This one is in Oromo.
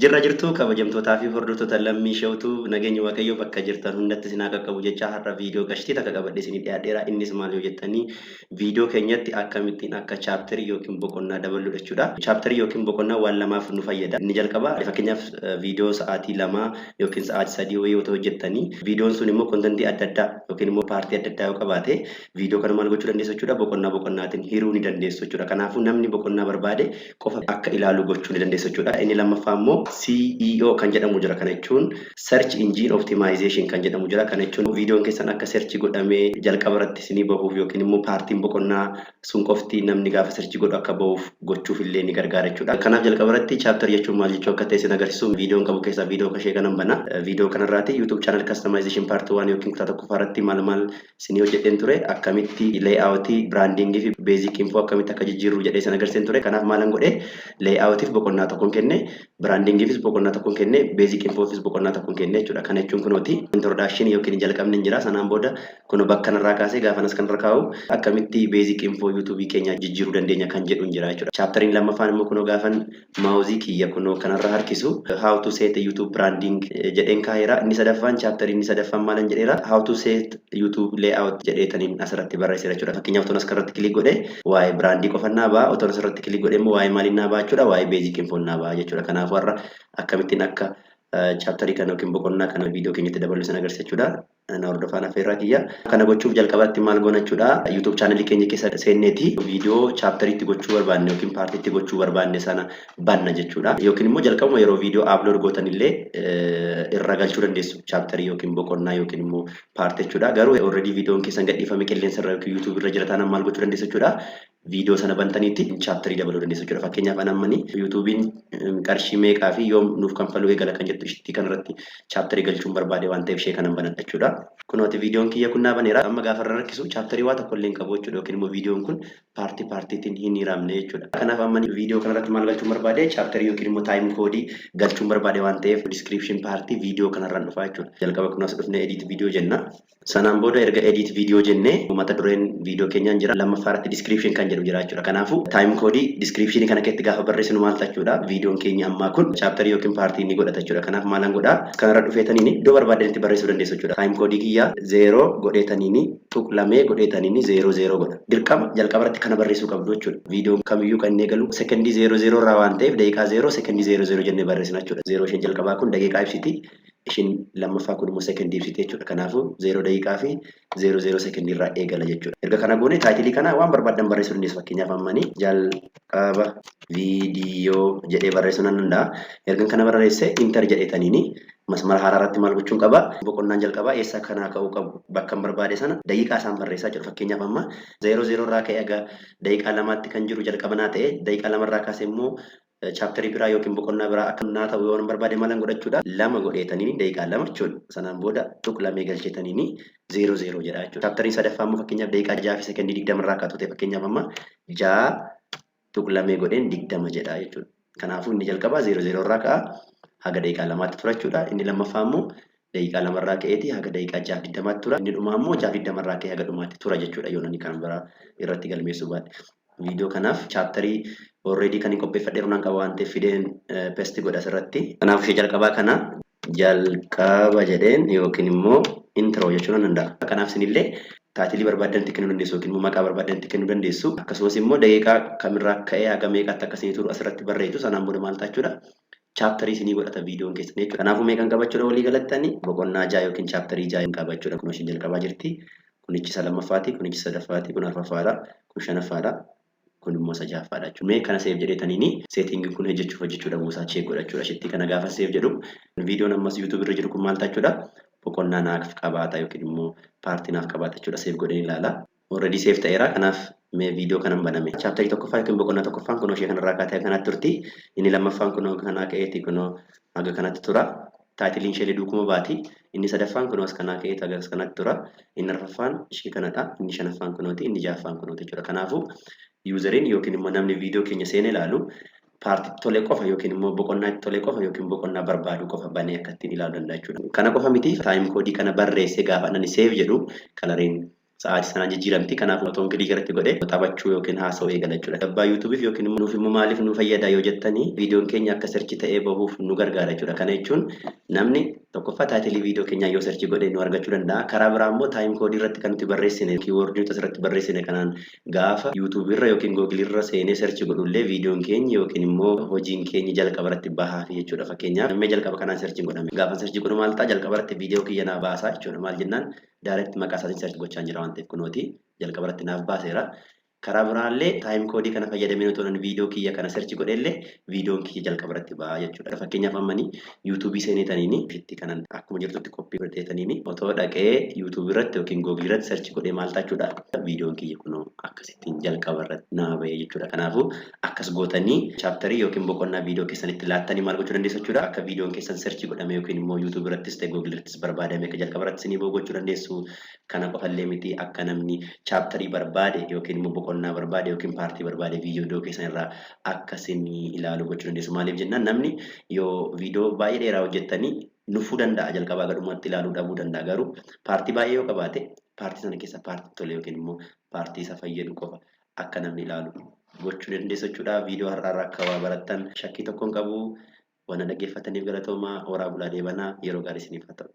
Jirra jirtu kabajamtootaa fi hordoftoota lammii shawtuu nageenya waaqayyoo bakka jirtan hundatti isin haa qaqqabu jecha har'a viidiyoo gashtii takka qabadhe isinii dhiyaadheera. Innis maal yoo jettanii viidiyoo keenyatti akkamittiin akka chaapterii yookiin boqonnaa dabaluu jechuudha. Chaapterii yookiin boqonnaa waan lamaaf nu fayyada. Inni jalqaba fakkeenyaaf viidiyoo sa'aatii 2 yookiin sa'aatii 3 wayii yoo hojjettanii viidiyoon sun immoo kontentii adda addaa yookiin immoo paartii adda addaa yoo qabaate viidiyoo kana maal gochuu dandeessu jechuudha. Boqonnaatiin hiruu ni dandeessu jechuudha. Kanaafuu namni boqonnaa barbaade qofa akka ilaalu gochuu ni dandeessu jechuudha. Inni lammaffaa immoo CEO kan jedhamu jira. Kana jechuun search engine optimization kan jedhamu jira. Kana jechuun viidiyoon keessan akka search godhamee jalqaba irratti isinii bahuuf yookiin immoo paartiin boqonnaa sun qofti namni gaafa search godhu akka bahuuf gochuuf illee ni gargaara jechuudha. Kanaaf jalqaba irratti chapter jechuun maal jechuu akka ta'e isin agarsiisu viidiyoon qabu keessaa viidiyoo kashee kanan bana. Viidiyoo kanarraati YouTube channel customization part 1 yookiin kutaa tokkoffaa irratti maal isinii hojjedheen ture akkamitti layout branding fi basic info akkamitti akka jijjiirru jedhee isin agarsiiseen ture. Kanaaf maalan godhe layout fi boqonnaa tokkoon kenne branding fi boqonnaa tokkoon kenne basic info fi boqonnaa tokkoon kenne jechuudha. Kana jechuun kunooti introduction yookiin jalqabni hin jira. Sanaan booda kun bakka kanarraa kaasee gaafanas kanarra kaa'u akkamitti basic info YouTube keenya jijjiiruu dandeenya kan jedhu hin jira jechuudha. Chapteriin lammaffaan immoo kunoo gaafan maawuzii kiyya kunoo kanarra harkisu how to set YouTube branding jedheen kaa'eera. Inni sadaffaan chapteriin inni sadaffaan maalan jedheera how to set YouTube layout jedheetaniin asirratti barreessee jechuudha. Fakkeenyaaf tonas kanarratti kilik godhe waa'ee brandii qofannaa ba'a. Otoon asirratti kilik godhe immoo waa'ee maaliin naa ba'a jechuudha. Waa'ee basic info naa ba'a jechuudha. Kanaafuu har'a akkamittiin akka chapterii kana yookiin boqonnaa kana viidiyoo keenyatti dabaluu isin agarsiisa jechuudha. Na hordofaan affeerraa kiyya. Kana gochuuf jalqabatti maal goona jechuudha. YouTube channel keenya keessa seenneeti viidiyoo chapteriitti gochuu barbaanne yookiin paartiitti gochuu barbaanne sana banna jechuudha. Yookiin immoo jalqabuma yeroo viidiyoo upload gootan illee irra galchuu dandeessu chapterii yookiin boqonnaa yookiin immoo paartii jechuudha. Garuu already viidiyoon keessan gadhiifame qilleensa irra yookiin YouTube irra jira taanaan maal gochuu dandeessu jechuudha. Viidiyoo sana bantaniitti chapterii dabaluu dandeessu jechuudha. Fakkeenyaaf anamani YouTubein qarshii meeqaa fi yoom nuuf kanfaluu eegala kan jettu ishii kanarratti chapterii galchuun barbaade waan ta'eef ishee kanan banadha jechuudha. Kunooti viidiyoon kiyya kun naabaneera. Amma gaafa irra rakkisu chapterii waa tokko illee hin qabu jechuudha. Yookiin immoo viidiyoon kun paartiitiin hin hiramne jechuudha. Kanaaf amma viidiyoo kanarratti maal galchuun barbaade chapterii yookiin immoo time koodii galchuun barbaade waan ta'eef description paartii viidiyoo kanarraan dhufa jechuudha. Jalqaba kun as dhufnee edit viidiyoo jenna. Sanaan booda erga edit viidiyoo jennee mata dureen viidiyoo keenyaan jira. Lammaffaa irratti description kan jedhu jira jechuudha. Kanaafuu time koodii description kana keessatti gaafa barreessinu maal jechuudha. Viidiyoon keenya ammaa kun chapterii yookiin paartii inni godhata jechuudha. Kanaaf maalan godhaa kanarra dhufeetaniin iddoo barbaadanitti barreessuu dandeessu jechuudha. Time koodii kiyya 0 godheetaniin tuqlamee godheetaniin 00 godha. Dirqama jalqaba irratti kana barreessuu qabdu jechuudha. Viidiyoon kamiyyuu kan inni eegalu sekondii 00 irraa waan ta'eef daqiiqaa 0 sekondii 00 jennee barreessina jechuudha. 0 isheen jalqabaa kun daqiiqaa ibsiti. Ishin lammaffaa kun immoo sekondii ibsiti jechuudha. Kanaafuu 0 daqiiqaa fi 00 sekondii irraa eegala jechuudha. Erga kana goone taayitilii kana waan barbaadan barreessuu dandeessu. Fakkeenyaaf ammani jalqaba viidiyoo jedhee barreessuu nan danda'a. Erga kana barreesse inter jedheetaniini masmara haaraa irratti maal gochuun qaba. Boqonnaan jalqabaa eessa kanaa ka'uu qabu bakka barbaade sana daqiiqaa isaan barreessaa jiru. Fakkeenyaaf amma 00 irraa ka'ee aga daqiiqaa 2tti kan jiru jalqabanaa ta'e daqiiqaa 2 irraa kaasee immoo chapterii biraa yookiin boqonnaa biraa akka naa ta'u yoo barbaade maalan godhachuudha. 2 godheetaniini daqiiqaa 2 jechuudha. Sanaan booda tuqlamee galcheetaniini 00 jedha jechuudha. Chapteriin sadaffaa immoo fakkeenyaaf daqiiqaa 6 fi sekondii 20 irraa kaatu ta'e fakkeenyaaf amma 6 tuqlamee godheen 20 jedha jechuudha. Kanaafuu inni jalqabaa 00 irraa ka'a haga daqiiqaa 2tti tura jechuudha. Inni lammaffaa immoo daqiiqaa 2 irraa ka'eeti haga daqiiqaa 6:20tti tura. Inni dhumaa immoo 6:20 irraa ka'ee haga dhumaatti tura jechuudha. Yoo namni kan biraa irratti galmeessuu baadhe. Viidiyoo kanaaf chapterii already kan qopheeffadheeru nan qaba waan ta'eef fideen pesti godha asirratti. Kanaaf ishee jalqabaa kana jalqaba jedheen yookiin immoo intro jechuun nan danda'a. Kanaaf isinillee taayitilii barbaadanitti kennuu dandeessu yookiin immoo maqaa barbaadanitti kennuu dandeessu. Akkasumas immoo daqiiqaa kamirraa ka'ee haga meeqaatti akka isinii turu asirratti barreessitu. Sanaan booda maal jechuudha. Chapterii isinii godhata viidiyoon keessan jechuudha. Kanaafuu meeqan qabachuudha walii galattanii boqonnaa 6 yookiin chapterii 6 qabachuudha. Kun isheen jalqabaa jirti. Kunichi isa lammaffaati, kunichi sadaffaati, kun arfaffaadha, kun shanaffaadha. Kun immoo sajaffaadha jechuudha. Mee kana seef jedheetaniini seetingii kun hojjechuu dhabuusaa cheek godhachuudha. Shitti kana gaafa seef jedhu viidiyoon ammas YouTube irra jiru kun maal jechuudha. Boqonnaa naaf qabaata yookiin immoo paartii naaf qabaata jechuudha. Seef godheen ilaala. Already seef ta'eera. Kanaaf mee viidiyoo kanan baname. Chapterii tokkoffaa yookiin boqonnaa tokkoffaan kunoo ishee kanarraa kaatee kanatti turti. Inni lammaffaan kunoo kanaa ka'eeti kunoo haga kanatti tura. Taayitiliin ishee duukuma baati. Inni sadaffaan kunoo as kanaa ka'eeti haga as kanatti tura. Inni arfaffaan ishee kanadha. Inni shanaffaan kunooti. Inni ja'affaan kunooti jechuudha. Kanaafuu yuuzeriin yookiin immoo namni viidiyoo keenya seenee ilaalu paartii tole qofa yookiin immoo boqonnaa tole qofa yookiin boqonnaa barbaadu qofa banee akka ittiin ilaaluu danda'a jechuudha. Kana qofa miti taayim koodii kana barreessee gaafa inni seef jedhu kalariin sa'aatii sanaan jijjiiramti. Kanaaf otoon kilii irratti godhee taphachuu yookiin haasa'uu eegala jechuudha. Abbaa YouTube'if yookiin immoo nuuf immoo maaliif nu fayyada yoo jettanii viidiyoon keenya akka searchi ta'ee bahuuf nu gargaara jechuudha. Kana jechuun namni tokkoffaa taayitilii viidiyoo keenyaa yoo searchi godhee nu argachuu danda'a. Karaa biraa immoo taayim koodii irratti kan nuti barreessine kiiwoordii nuti asirratti barreessine kanaan gaafa YouTube irra yookiin Google irra seenee searchi godhullee viidiyoon keenya yookiin immoo hojiin keenya jalqaba irratti bahaafi jechuudha. Fakkeenyaaf namni jalqaba kanaan searchi godhame gaafa searchi godhu maal ta'a jalqaba irratti viidiyoo kiyya naa baasaa jechuudha. Maal jennaan direct maqaa isaatiin search gochaa jira waan ta'eef kunooti jalqaba irratti naaf baaseera. Karaa biraallee taayim koodii kana fayyadamee otoo viidiyoo kiyya kana search godhellee viidiyoon kiyya jalqaba irratti baha jechuudha. Fakkeenyaaf ammanii YouTube seenetaniini itti kanan akkuma jirtutti koppii godhataniini otoo dhaqee YouTube irratti yookiin Google irratti search godhee maal tachuudha viidiyoon kiyya kunoo akkasittiin jalqaba irratti naa bahee jechuudha. Kanaafuu akkas gootanii chaaptarii yookiin boqonnaa viidiyoo keessanitti laattanii maal gochuu dandeessu jechuudha. Akka viidiyoon keessan search godhame yookiin immoo YouTube irrattis ta'e Google irrattis barbaadame akka jalqaba irratti isinii bahuu gochuu dandeessu. Kana qofallee miti akka namni chaaptarii barbaade yookiin immoo boqonnaa barbaade yookiin paartii barbaade viidiyoo keessan irraa akka isin ilaaluu gochuu dandeessu. Maaliif jennaan namni yoo viidiyoo baay'ee dheeraa hojjettanii nufuu danda'a jalqabaa gadhumatti ilaaluu dhabuu danda'a. Garuu paartii baay'ee yoo qabaate paartii sana keessa paartii tole yookiin immoo paartii isa fayyadu qofa akka namni ilaalu gochuu dandeessu jechuudha. Viidiyoo har'aarraa akka waa barattan shakkii tokkoon qabu. Waan dhaggeeffataniif galatoomaa. Horaa bulaa deebanaa. Yeroo gaarii isiniif haa ta'u.